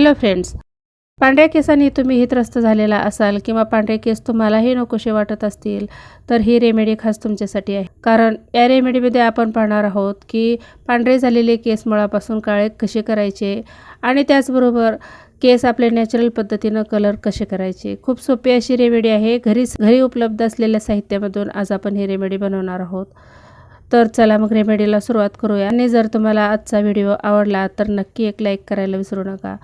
Hello friends, पांढऱ्या केसांनी तुम्हीही त्रस्त झालेला असाल किंवा पांढरे केस तुम्हालाही नकोसे वाटत असतील तर ही रेमेडी खास तुमच्यासाठी आहे. कारण या रेमेडीमध्ये आपण पाहणार आहोत की पांढरे झालेले केस मुळापासून काळे कसे करायचे आणि त्याचबरोबर केस आपले नॅचरल पद्धतीनं कलर कसे करायचे. खूप सोपी अशी रेमेडी आहे. घरी उपलब्ध असलेल्या साहित्यामधून आज आपण ही रेमेडी बनवणार आहोत. तर चला मग रेमेडीला सुरुवात करूया. आणि जर तुम्हाला आजचा व्हिडिओ आवडला तर नक्की एक लाईक करायला विसरू नका.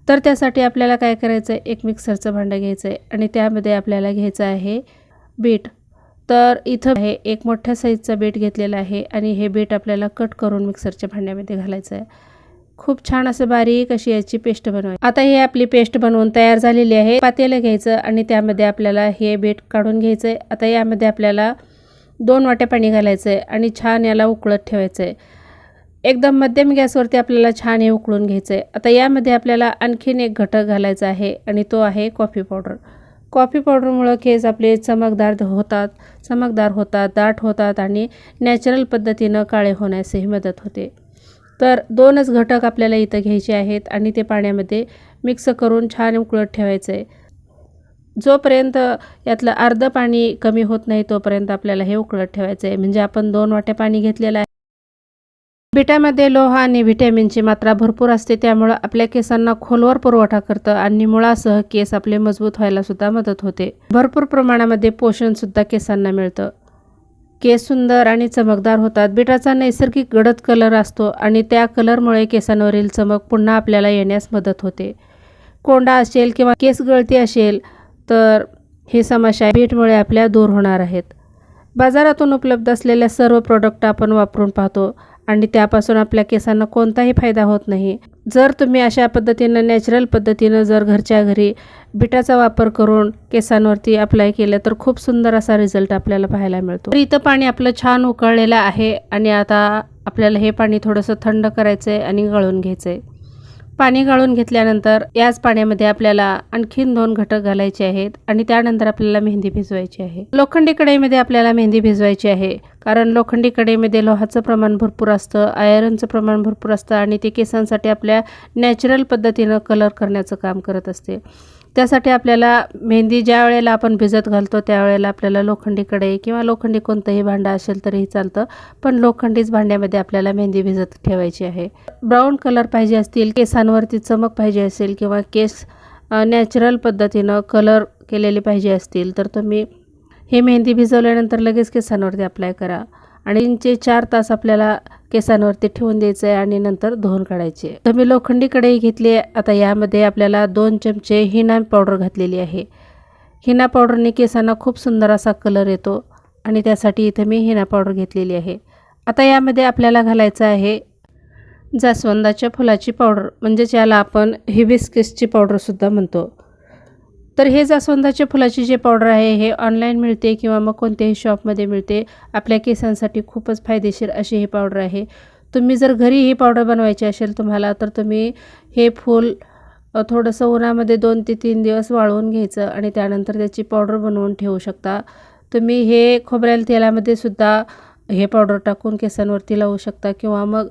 तर त्यासाठी आपल्याला काय करायचं आहे, एक मिक्सरचं भांडं घ्यायचं आहे आणि त्यामध्ये आपल्याला घ्यायचं आहे बीट. तर इथं आहे एक मोठ्या साईजचा बीट घेतलेला आहे आणि हे बीट आपल्याला कट करून मिक्सरच्या भांड्यामध्ये घालायचं आहे. खूप छान असं बारीक अशी याची पेस्ट बनवायची. आता ही आपली पेस्ट बनवून तयार झालेली आहे. पातेलं घ्यायचं आणि त्यामध्ये आपल्याला हे बीट काढून घ्यायचं आहे. आता यामध्ये आपल्याला 2 वाट्या पाणी घालायचं आहे आणि छान याला उकळत ठेवायचं आहे. एकदम मध्यम गॅसवरती आपल्याला छान हे उकळून घ्यायचं आहे. आता यामध्ये आपल्याला आणखीन एक घटक घालायचा आहे आणि तो आहे कॉफी पावडर. कॉफी पावडरमुळं केस आपले चमकदार होतात, दाट होतात आणि नॅचरल पद्धतीनं काळे होण्यासही मदत होते. तर 2च घटक आपल्याला इथं घ्यायचे आहेत आणि ते पाण्यामध्ये मिक्स करून छान उकळत ठेवायचं आहे. जोपर्यंत यातलं अर्ध पाणी कमी होत नाही तोपर्यंत आपल्याला हे उकळत ठेवायचं आहे. म्हणजे आपण 2 वाट्या पाणी घेतलेलं आहे. बीटामध्ये लोह आणि व्हिटॅमिनची मात्रा भरपूर असते, त्यामुळं आपल्या केसांना खोलवर पुरवठा करतं आणि मुळासह केस आपले मजबूत व्हायला सुद्धा मदत होते. भरपूर प्रमाणामध्ये पोषण सुद्धा केसांना मिळतं. केस सुंदर आणि चमकदार होतात. बीटाचा नैसर्गिक गडद कलर असतो आणि त्या कलरमुळे केसांवरील चमक पुन्हा आपल्याला येण्यास मदत होते. कोंडा असेल किंवा केस गळती असेल तर ही समस्या बीटमुळे आपल्या दूर होणार आहेत. बाजारातून उपलब्ध असलेल्या सर्व प्रोडक्ट आपण वापरून पाहतो आणि त्यापासून आपल्या केसांना कोणताही फायदा होत नाही. जर तुम्ही अशा पद्धतीनं नॅचरल पद्धतीनं जर घरच्या घरी बीटाचा वापर करून केसांवरती अप्लाय केलं तर खूप सुंदर असा रिझल्ट आपल्याला पाहायला मिळतो. तर इथं पाणी आपलं छान उकळलेलं आहे आणि आता आपल्याला हे पाणी थोडंसं थंड करायचं आहे आणि गाळून घ्यायचं आहे. पाणी गाळून घेतल्यानंतर याच पाण्यामध्ये आपल्याला आणखीन 2 घटक घालायचे आहेत आणि त्यानंतर आपल्याला मेहंदी भिजवायची आहे. लोखंडी कढईमध्ये आपल्याला मेहंदी भिजवायची आहे. कारण लोखंडी कढईमध्ये लोहाचं प्रमाण भरपूर असतं, आयरनचं प्रमाण भरपूर असतं आणि ते केसांसाठी आपल्या नॅचरल पद्धतीनं कलर करण्याचं काम करत असते. त्यासाठी आपल्याला मेहंदी ज्या वेळेला आपण भिजत घालतो त्यावेळेला आपल्याला लोखंडी कढई किंवा लोखंडी कोणतंही भांडं असेल तरीही चालतं, पण लोखंडीच भांड्यामध्ये आपल्याला मेहंदी भिजत ठेवायची आहे. ब्राऊन कलर पाहिजे असतील, केसांवरती चमक पाहिजे असेल किंवा केस नॅचरल पद्धतीनं कलर केलेले पाहिजे असतील तर तुम्ही हे मेहंदी भिजवल्यानंतर लगेच केसांवरती अप्लाय करा आणि 3 ते 4 तास आपल्याला केसांवरती ठेवून द्यायचं आहे आणि नंतर धुवून काढायचे. तर मी लोखंडी कढई घेतली. आता यामध्ये आपल्याला 2 चमचे हिना पावडर घातलेली आहे. हिना पावडरने केसांना खूप सुंदर असा कलर येतो आणि त्यासाठी इथं मी हिना पावडर घेतलेली आहे. आता यामध्ये आपल्याला घालायचं आहे जास्वंदाच्या फुलाची पावडर, म्हणजेच याला आपण हिबिस्कसची पावडरसुद्धा म्हणतो. तर हे जास्वंदाच्या फुलाची जे पावडर आहे हे ऑनलाईन मिळते किंवा मग कोणत्याही शॉपमध्ये मिळते. आपल्या केसांसाठी खूपच फायदेशीर अशी ही पावडर आहे. तुम्ही जर घरी ही पावडर बनवायची असेल तुम्हाला तर तुम्ही हे फूल थोडंसं उन्हामध्ये 2 ते 3 दिवस वाळवून घ्यायचं आणि त्यानंतर त्याची पावडर बनवून ठेवू शकता. तुम्ही हे खोबरेल तेलामध्ये सुद्धा हे पावडर टाकून केसांवरती लावू शकता किंवा मग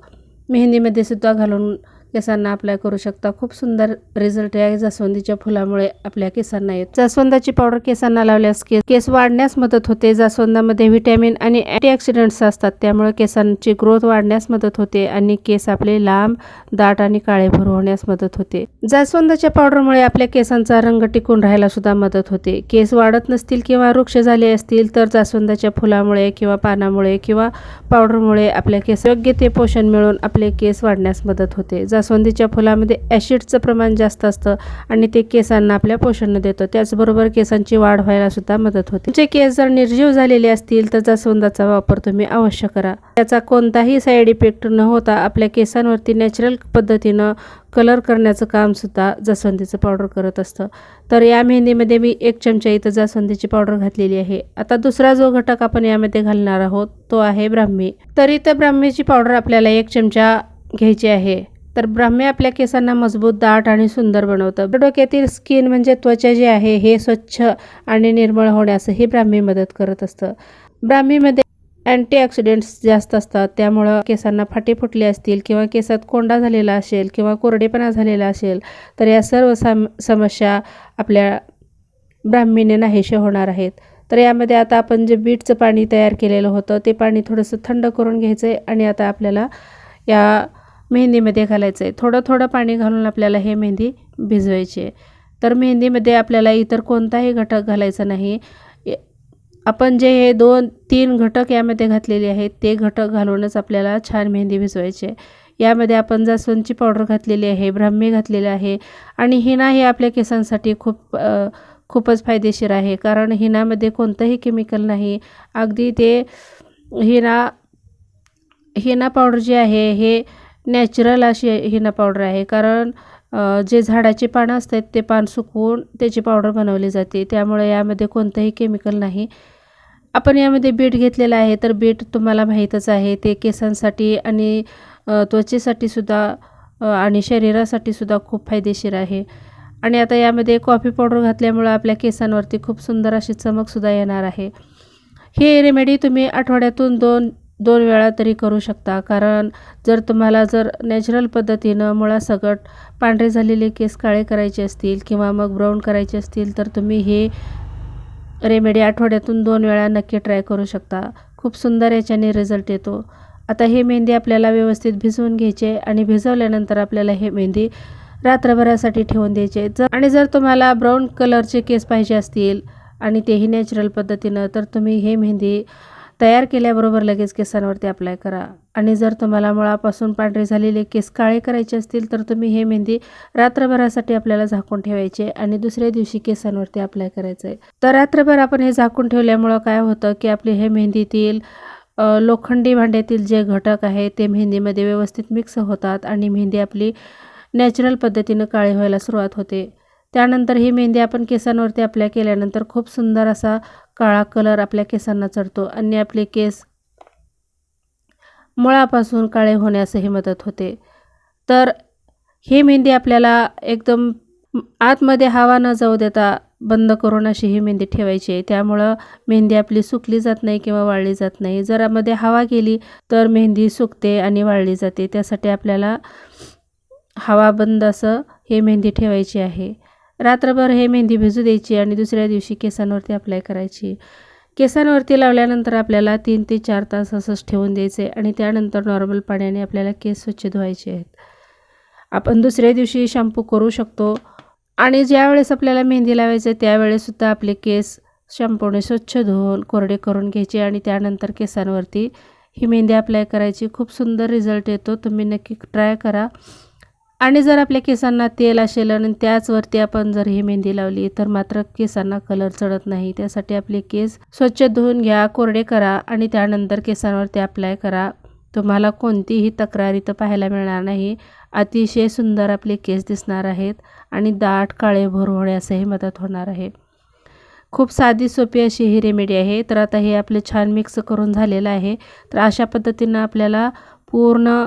मेहंदीमध्ये सुद्धा घालून केसांना अप्लाय करू शकता. खूप सुंदर रिझल्ट या जास्वंदीच्या फुलामुळे आपल्या केसांना येतो. जास्वंदाची पावडर केसांना लावल्यास केस वाढण्यास मदत होते. जास्वंदामध्ये व्हिटॅमिन आणि अँटीऑक्सिडंट्स असतात, त्यामुळे केसांची ग्रोथ वाढण्यास मदत होते आणि केस आपले लांब, दाट आणि काळेभोर होण्यास मदत होते. जास्वंदाच्या पावडरमुळे आपल्या केसांचा रंग टिकून राहायला सुद्धा मदत होते. केस वाढत नसतील किंवा वृक्ष झाले असतील तर जास्वंदाच्या फुलामुळे किंवा पानामुळे किंवा पावडरमुळे आपल्या केस योग्य ते पोषण मिळून आपले केस वाढण्यास मदत होते. जास्वंदीच्या फुलामध्ये ॲसिडचं प्रमाण जास्त असतं आणि ते केसांना आपल्या पोषण देतं. त्याचबरोबर केसांची वाढ व्हायला सुद्धा मदत होते. तुमचे केस जर निर्जीव झालेले असतील तर जास्वंदाचा वापर तुम्ही अवश्य करा. त्याचा कोणताही साईड इफेक्ट न होता आपल्या केसांवरती नॅचरल पद्धतीनं कलर करण्याचं काम सुद्धा जास्वंदीचं पावडर करत असतं. तर या मेहंदीमध्ये मी 1 चमचा इथं जास्वंदीची पावडर घातलेली आहे. आता दुसरा जो घटक आपण यामध्ये घालणार आहोत तो आहे ब्राह्मी. तर इथं ब्राह्मीची पावडर आपल्याला 1 चमचा घ्यायची आहे. तर ब्राह्मी आपल्या केसांना मजबूत, दाट आणि सुंदर बनवतं. डोक्यातील स्किन म्हणजे त्वचा जे आहे हे स्वच्छ आणि निर्मळ होण्यासही ब्राह्मी मदत करत असतं. ब्राह्मीमध्ये अँटीऑक्सिडंट्स जास्त असतात, त्यामुळं केसांना फाटे फुटले असतील किंवा केसात कोंडा झालेला असेल किंवा कोरडेपणा झालेला असेल तर या सर्व समस्या आपल्या ब्राह्मीने नाहीशे होणार आहेत. तर यामध्ये आता आपण जे बीटचं पाणी तयार केलेलं होतं ते पाणी थोडंसं थंड करून घ्यायचं आहे आणि आता आपल्याला या मेहंदीमध्ये घालायचं आहे. थोडं थोडं पाणी घालून आपल्याला हे मेहंदी भिजवायची आहे. तर मेहंदीमध्ये आपल्याला इतर कोणताही घटक घालायचा नाही. आपण जे हे 2-3 घटक यामध्ये घातलेले आहेत ते घटक घालूनच आपल्याला छान मेहंदी भिजवायची आहे. यामध्ये आपण जास्वंदची पावडर घातलेली आहे, ब्राह्मी घातलेली आहे आणि हिना हे आपल्या केसांसाठी खूपच फायदेशीर आहे. कारण हिनामध्ये कोणतंही केमिकल नाही. अगदी ते हिना पावडर जी आहे हे नॅचरल अशी हिना पावडर आहे. कारण जे झाडाचे पानं असतात ते पान सुकवून त्याची पावडर बनवली जाते, त्यामुळे यामध्ये कोणतंही केमिकल नाही. आपण यामध्ये बीट घेतलेलं आहे, तर बीट तुम्हाला माहीतच आहे ते केसांसाठी आणि त्वचेसाठी सुद्धा आणि शरीरासाठी सुद्धा खूप फायदेशीर आहे. आणि आता यामध्ये कॉफी पावडर घातल्यामुळं आपल्या केसांवरती खूप सुंदर अशी चमकसुद्धा येणार आहे. हे रेमेडी तुम्ही आठवड्यातून दोन वेळा तरी करू शकता. कारण जर तुम्हाला नॅचरल पद्धतीनं मुळासकट पांढरे झालेले केस काळे करायचे असतील किंवा मग ब्राऊन करायचे असतील तर तुम्ही हे रेमेडी आठवड्यातून 2 वेळा नक्की ट्राय करू शकता. खूप सुंदर याच्याने रिझल्ट येतो. आता हे मेहंदी आपल्याला व्यवस्थित भिजवून घ्यायचे आणि भिजवल्यानंतर आपल्याला हे मेहंदी रात्रभरासाठी ठेवून द्यायचे. जर तुम्हाला ब्राऊन कलरचे केस पाहिजे असतील आणि तेही नॅचरल पद्धतीनं तर तुम्ही हे मेहंदी तयार केल्याबरोबर लगेच केसांवरती अप्लाय करा. आणि जर तुम्हाला मुळापासून पांढरे झालेले केस काळे करायचे असतील तर तुम्ही हे मेहंदी रात्रभरासाठी आपल्याला झाकून ठेवायचे आणि दुसऱ्या दिवशी केसांवरती अप्लाय करायचं आहे. तर रात्रभर आपण हे झाकून ठेवल्यामुळं काय होतं की आपले हे मेहंदीतील लोखंडी भांड्यातील जे घटक आहे ते मेहंदीमध्ये व्यवस्थित मिक्स होतात आणि मेहंदी आपली नॅचरल पद्धतीनं काळी व्हायला सुरुवात होते. त्यानंतर ही मेहंदी आपण केसांवरती अप्लाय केल्यानंतर खूप सुंदर असा काळा कलर आपल्या केसांना चढतो आणि आपले केस मुळापासून काळे होण्यासही मदत होते. तर ही मेहंदी आपल्याला एकदम आतमध्ये हवा न जाऊ देता बंद करून अशी ही मेहंदी ठेवायची आहे. त्यामुळं मेहंदी आपली सुकली जात नाही किंवा वाळली जात नाही. जर मध्ये हवा गेली तर मेहंदी सुकते आणि वाळली जाते. त्यासाठी आपल्याला हवा बंद असं हे मेहंदी ठेवायची आहे. रात्रभर हे मेहंदी भिजू द्यायची आणि दुसऱ्या दिवशी केसांवरती अप्लाय करायची. केसांवरती लावल्यानंतर आपल्याला 3 ते 4 तास असंच ठेवून द्यायचे आणि त्यानंतर नॉर्मल पाण्याने आपल्याला केस स्वच्छ धुवायचे आहेत. आपण दुसऱ्या दिवशी शॅम्पू करू शकतो आणि ज्यावेळेस आपल्याला मेहंदी लावायचं त्यावेळेससुद्धा आपले केस शॅम्पूने स्वच्छ धुवून कोरडे करून घ्यायचे आणि त्यानंतर केसांवरती ही मेहंदी अप्लाय करायची. खूप सुंदर रिझल्ट येतो. तुम्ही नक्की ट्राय करा. आणि जर आपल्या केसांना तेल असेल आणि त्याचवरती आपण जर ही मेहंदी लावली तर मात्र केसांना कलर चढत नाही. त्यासाठी आपले केस स्वच्छ धुवून घ्या, कोरडे करा आणि त्यानंतर केसांवरती अप्लाय करा. तुम्हाला कोणतीही तक्रार इथं पाहायला मिळणार नाही. अतिशय सुंदर आपले केस दिसणार आहेत आणि दाट काळेभोर होण्यासही मदत होणार आहे. खूप साधी सोपी अशी ही रेमेडी आहे. तर आता हे आपले छान मिक्स करून झालेलं आहे. तर अशा पद्धतीनं आपल्याला पूर्ण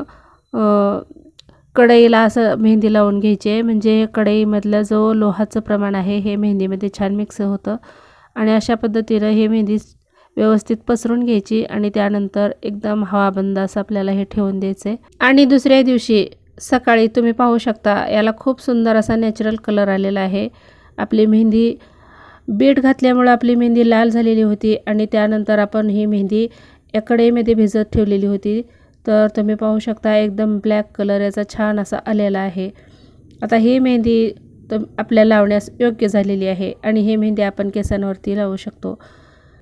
कढईला असं मेहंदी लावून घ्यायची, म्हणजे कढईमधलं जो लोहाचं प्रमाण आहे हे मेहंदीमध्ये छान मिक्स होतं. आणि अशा पद्धतीनं हे मेहंदी व्यवस्थित पसरून घ्यायची आणि त्यानंतर एकदम हवाबंद असं आपल्याला हे ठेवून द्यायचं आहे. आणि दुसऱ्या दिवशी सकाळी तुम्ही पाहू शकता याला खूप सुंदर असा नॅचरल कलर आलेला आहे. आपली मेहंदी बीट घातल्यामुळे आपली मेहंदी लाल झालेली होती आणि त्यानंतर आपण ही मेहंदी या कढईमध्ये भिजत ठेवलेली होती. तर तुम्ही पाहू शकता एकदम ब्लॅक कलर याचा छान असा आलेला आहे. आता ही मेहंदी आपल्याला लावण्यास योग्य झालेली आहे आणि ही मेहंदी आपण केसांवरती लावू शकतो.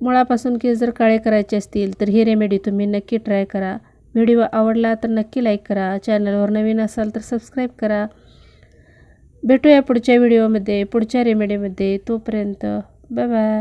मुळापासून केस जर काळे करायचे असतील तर ही रेमेडी तुम्ही नक्की ट्राय करा. व्हिडिओ आवडला तर नक्की लाईक करा. चॅनलवर नवीन असाल तर सबस्क्राईब करा. भेटूया पुढच्या व्हिडिओमध्ये, पुढच्या रेमेडीमध्ये. तोपर्यंत बाय बाय.